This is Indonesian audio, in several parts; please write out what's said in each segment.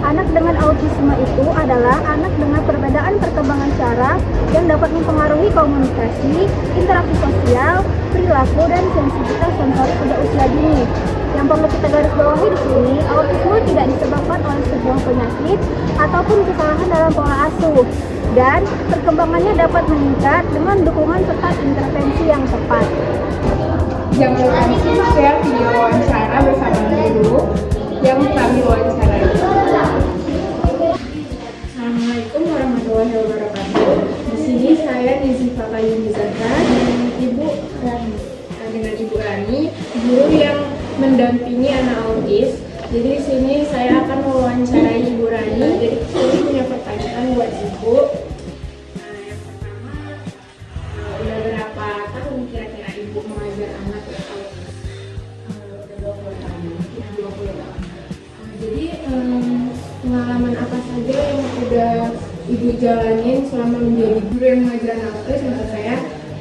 Anak dengan autisme itu adalah anak dengan perbedaan perkembangan syaraf yang dapat mempengaruhi komunikasi, interaksi sosial, perilaku, dan sensitivitas sensori pada usia dini. Yang perlu kita garis bawahi di sini, autisme tidak disebabkan oleh sebuah penyakit ataupun kesalahan dalam pola asuh, dan perkembangannya dapat meningkat dengan dukungan serta intervensi yang tepat. Jangan lupa share video wawancara bersama guru yang kami wawancarai. Assalamualaikum warahmatullahi wabarakatuh. Di sini saya Nizifa Yunizaka dengan Ibu Rani, guru yang mendampingi anak autis. Jadi di sini saya akan mewawancarai Ibu Rani. Jadi saya punya pertanyaan buat Ibu. Yang pertama, udah berapa tahun kira-kira Ibu mengajar anak autis? Udah 20 tahun. 20 tahun. Jadi pengalaman apa saja yang udah Ibu jalanin selama menjadi guru yang mengajar anak autis maksud saya,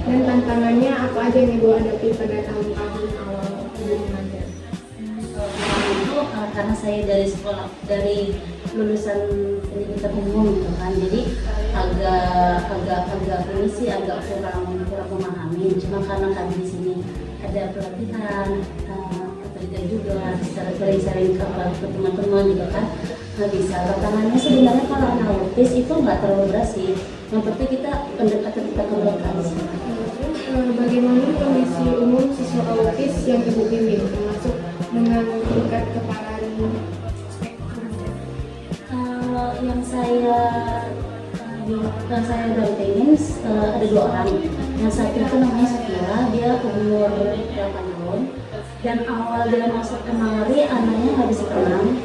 dan tantangannya apa aja yang Ibu hadapi pada tahun-tahun awal Ibu mengajar? Itu karena saya dari sekolah, dari lulusan pendidikan umum gitu kan, jadi agak ini sih agak kurang memahami. Cuma karena kami di sini ada pelatihan, kerja juga, sering-sering ke teman-teman gitu kan, nggak bisa. Tantangannya sebenarnya kalau anak autis itu nggak terlalu berat sih. Yang penting kita pendekatan kita kembangkan sih. Bagaimana kondisi umum siswa autis yang Ibu bimbing, termasuk dengan tingkat keparahan spektrum? Kalau yang saya dampingin ada 2 orang. Yang satu itu namanya Sakila, dia umur 8 tahun. Dan awal dia masuk kemari anaknya nggak bisa tenang,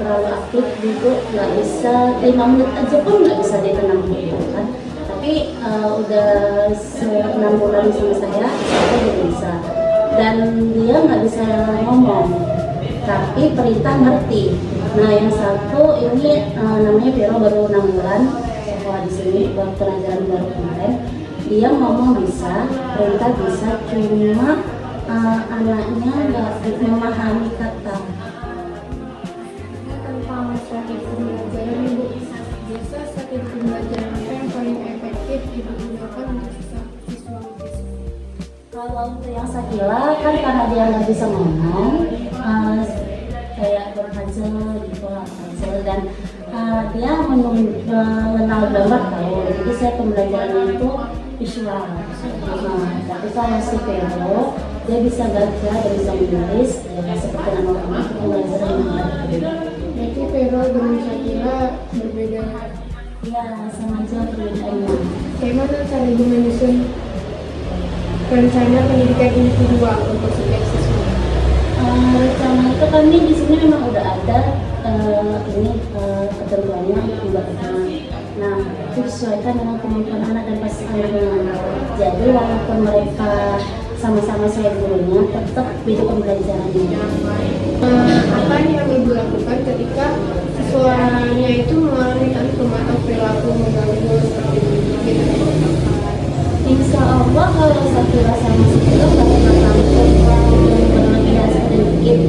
terlalu aktif gitu, nggak bisa 5 menit aja pun nggak bisa dia tenang gitu kan. Tapi udah 6 bulan sama saya udah bisa. Dan dia nggak bisa ngomong, tapi perintah ngerti. Nah yang satu ini namanya Vero, baru 6 bulan sekolah di sini, buat pelajaran baru kemarin. Dia ngomong bisa, perintah bisa, cuma anaknya nggak memahami kata. Tentang strategi pembelajaran, Ibu, biasa strategi pembelajaran apa yang paling efektif Ibu gunakan untuk siswa autis? Kalau untuk yang Sakila kan karena dia nggak bisa ngomong, kayak berhasil gitu, hasil, dan dia mengenal gambar tahu. Jadi saya pembelajarannya itu visual. Tapi kalau si Vero dia bisa baca, dia bisa menulis, ya seperti nama itu pembelajaran yang berbeda. Berarti Vero dengan Sakila berbeda. Ya sama aja perbedaannya. Bagaimana cara Ibu menyusun rencana pendidikan individual untuk setiap siswa? Rencana itu kami di sini memang udah ada ketentuannya juga. Nah itu disesuaikan dengan kemampuan anak dan pasangannya. Jadi walaupun mereka sama-sama saya gurunya, tetap beda pembelajarannya. Apa yang Ibu lakukan ketika siswanya itu mengalami tantrum atau perilaku mengganggu seperti itu? Insya Allah kalau Sakila sama Sakila nggak pernah tantrum, berlebihan sedikit.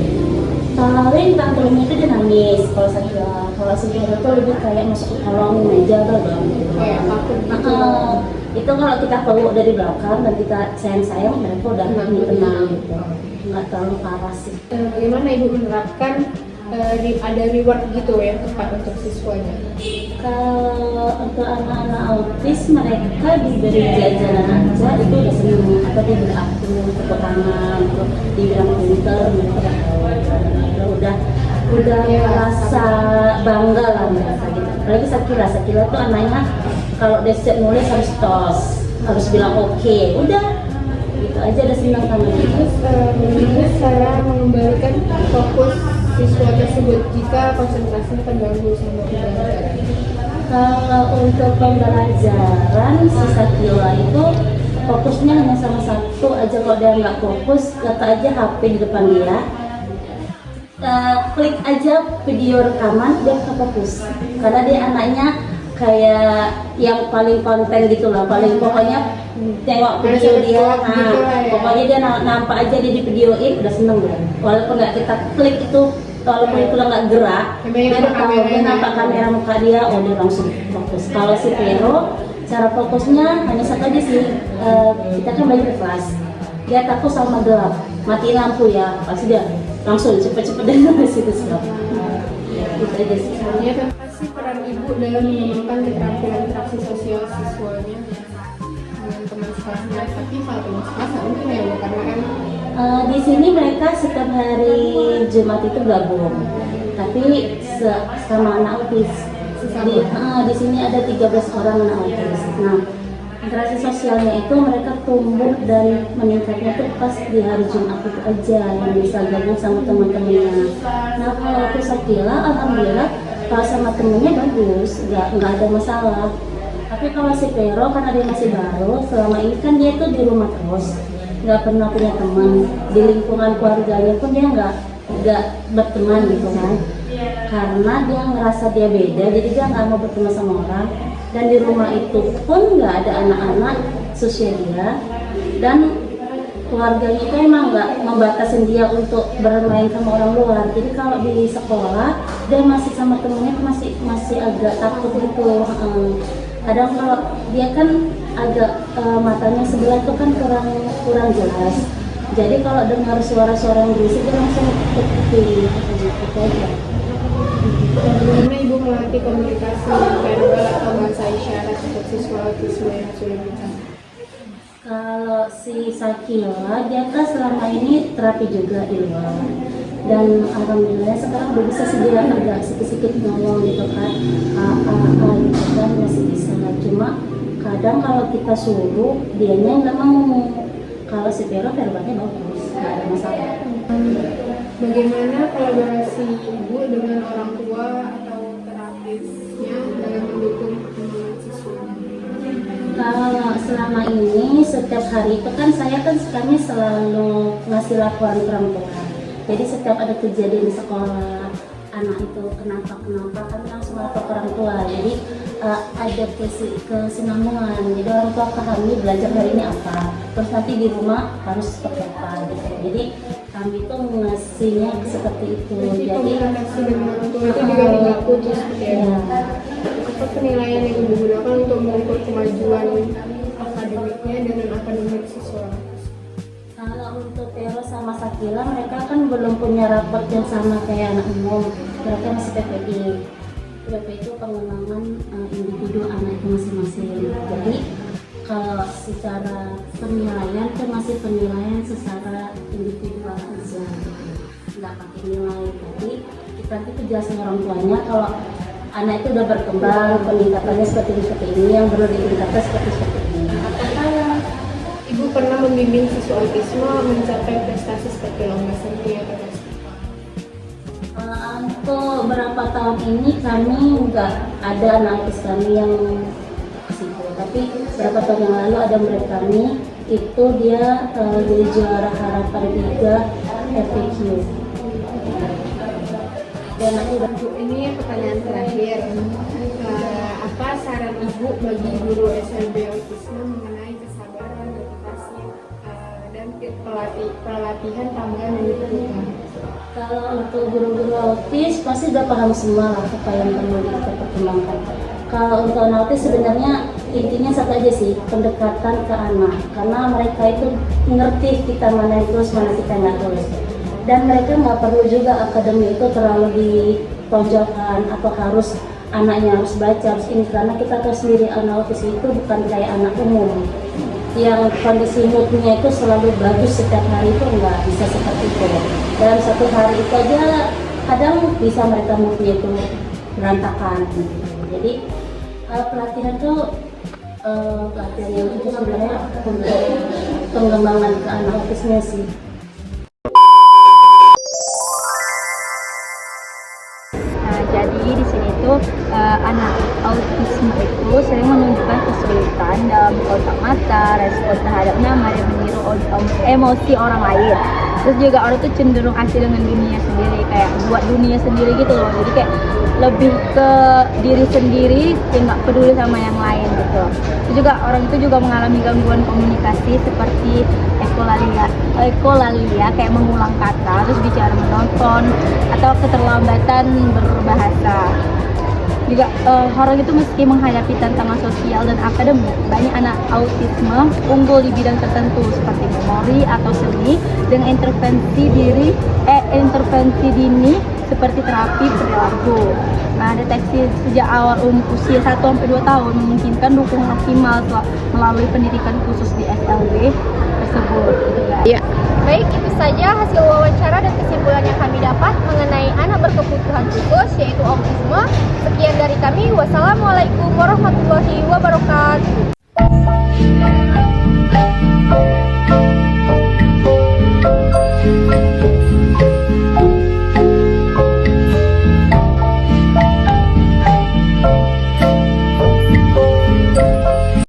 Paling tantrumnya itu dia nangis kalau Sakila. Kalau Sakila itu lebih kayak masuk ke kolong meja atau Kayak takut gitu. Itu kalau kita peluk dari belakang dan kita sayang-sayang, mereka udah tenang gitu, nggak terlalu parah sih. Bagaimana Ibu menerapkan ada reward gitu ya tepat untuk siswanya? Kalau untuk anak-anak autis mereka diberi jajanan aja itu udah seneng, atau diberi aku tepuk tangan, dibilang pinter, mereka udah merasa bangga lah mereka gitu. Apalagi Sakila tuh anaknya kalau dia siap nulis harus tos, harus bilang oke, udah gitu aja udah senang sama dia. Terus bagaimana cara mengembalikan fokus siswa tersebut jika konsentrasinya terganggu sama pembelajaran? Kalau untuk pembelajaran si Sakila itu fokusnya hanya sama satu aja. Kalau dia nggak fokus, kata aja HP di depan dia, klik aja video rekaman, dia akan fokus. Karena dia anaknya kayak yang paling konten gitu lah, paling pokoknya tengok video dia, pokoknya dia nampak aja dia di videoin udah seneng lah. Walaupun nggak kita klik itu walaupun itu nggak gerak, dia udah tahu dia nampak kamera muka dia, oh dia langsung fokus. Kalau si Vero, cara fokusnya hanya satu aja sih, kita kan belajar di kelas, dia takut sama gelap, matiin lampu ya, pasti dia langsung cepet-cepet dari situ stop. Itu aja sih. Apa sih peran ibu dalam mengembangkan keterampilan interaksi sosial siswanya dengan teman sekelasnya? Tapi kalau teman sekelas nggak mungkin ya, karena kan Di sini mereka setiap hari Jumat itu gabung, tapi sama anak autis. Di sini ada 13 orang anak autis. Nah, interaksi sosialnya itu mereka tumbuh dan meningkatnya tuh pas di hari Jumat itu aja yang bisa gabung sama teman-temannya. Nah, kalau aku Sakila, alhamdulillah kalau sama temennya bagus, nggak ada masalah. Tapi kalau si Vero kan ada yang masih baru, selama ini kan dia tuh di rumah terus, nggak pernah punya teman. Di lingkungan keluarganya pun dia nggak berteman gitu kan, karena dia ngerasa dia beda, jadi dia nggak mau berteman sama orang. Dan di rumah itu pun nggak ada anak-anak seusia dia, dan keluarganya itu emang nggak membatasi dia untuk bermain sama orang luar. Jadi kalau di sekolah dia masih sama temennya masih agak takut gitu. Kadang kalau dia kan agak matanya sebelah itu kan kurang jelas. Jadi kalau dengar suara-suara yang berisik dia langsung terpikir gitu aja. bagaimana ibu melatih komunikasi verbal atau bahasa isyarat untuk siswa autisme yang sulit bicara? Kalau si Sakila, dia kan selama ini terapi juga di luar, dan alhamdulillah sekarang udah bisa sih dia agak sedikit ngomong gitu kan, gitu kan masih bisa. Cuma kadang kalau kita suruh dianya nggak mau. Kalau si Vero verbalnya bagus, nggak ada masalah. Bagaimana kolaborasi ibu dengan orang tua atau terapisnya dalam mendukung perkembangan siswa? Kalau selama ini setiap hari itu kan saya kan sekarang selalu ngasih laporan ke orang tua. Jadi setiap ada kejadian di sekolah, anak itu kenapa kami langsung lapor ke orang tua. Jadi ada kesinambungan. Jadi orang tua pahami belajar hari ini apa, terus nanti di rumah harus seperti apa gitu. Jadi kami itu ngasihnya seperti itu. Jadi komunikasi dengan orang tua itu juga tidak putus seperti itu. Apa penilaian yang ibu gunakan untuk mengukur kemajuan akademiknya dan non-akademik siswa? Kalau untuk Vero sama Sakila, mereka kan belum punya raport yang sama kayak anak umum. Mereka masih PPI. PPI itu pengembangan individu anak itu masing-masing. Jadi kalau secara penilaian itu masih penilaian secara individual aja, nggak pakai nilai. Tapi kita nanti jelasin orang tuanya kalau anak itu udah berkembang, peningkatannya seperti ini, yang perlu ditingkatkan seperti ini. Apakah ibu pernah membimbing siswa autisme mencapai prestasi seperti lomba seni atau festival? Untuk beberapa tahun ini kami nggak ada anak autis kami yang ke situ, tapi beberapa tahun yang lalu ada murid kami itu dia jadi juara harapan 3 FPQ. Dan aku udah Ini pertanyaan terakhir. Apa saran ibu bagi guru SLB autisme mengenai kesabaran, dedikasi, dan pelatihan tambahan yang diperlukan? Kalau untuk guru-guru autis pasti udah paham semua lah apa yang perlu kita pertimbangkan. Kalau untuk anak autis sebenarnya intinya satu aja sih, pendekatan ke anak, karena mereka itu ngerti kita mana yang tulus mana kita nggak tulus. Dan mereka nggak perlu juga akademi itu terlalu ditonjolkan atau harus anaknya harus baca harus ini, karena kita tahu sendiri anak autis itu bukan kayak anak umum yang kondisi moodnya itu selalu bagus setiap hari, itu nggak bisa seperti itu. Dalam satu hari itu aja kadang bisa mereka moodnya itu berantakan gitu. Jadi pelatihan itu pelatihan yang itu sebenarnya untuk pengembangan ke anak autisnya sih. Jadi di sini tuh anak autisme itu sering menunjukkan kesulitan dalam kontak mata, respon terhadap nama, dan meniru emosi orang lain. Terus juga orang tuh cenderung asing dengan dunia sendiri, kayak buat dunia sendiri gitu loh. Jadi kayak lebih ke diri sendiri, yang nggak peduli sama yang lain gitu. Terus juga orang itu juga mengalami gangguan komunikasi seperti ekolalia kayak mengulang kata, terus bicara menonton, atau keterlambatan berbahasa. Juga orang itu meski menghadapi tantangan sosial dan akademik, banyak anak autisme unggul di bidang tertentu seperti memori atau seni dengan intervensi dini seperti terapi perilaku. Nah, deteksi sejak awal usia 1-2 tahun memungkinkan dukungan optimal melalui pendidikan khusus di SLB tersebut. Gitu, guys. Iya. Baik, itu saja hasil wawancara dan kesimpulan yang kami dapat mengenai anak berkebutuhan khusus yaitu autisme. Sekian dari kami. Wassalamualaikum warahmatullahi wabarakatuh.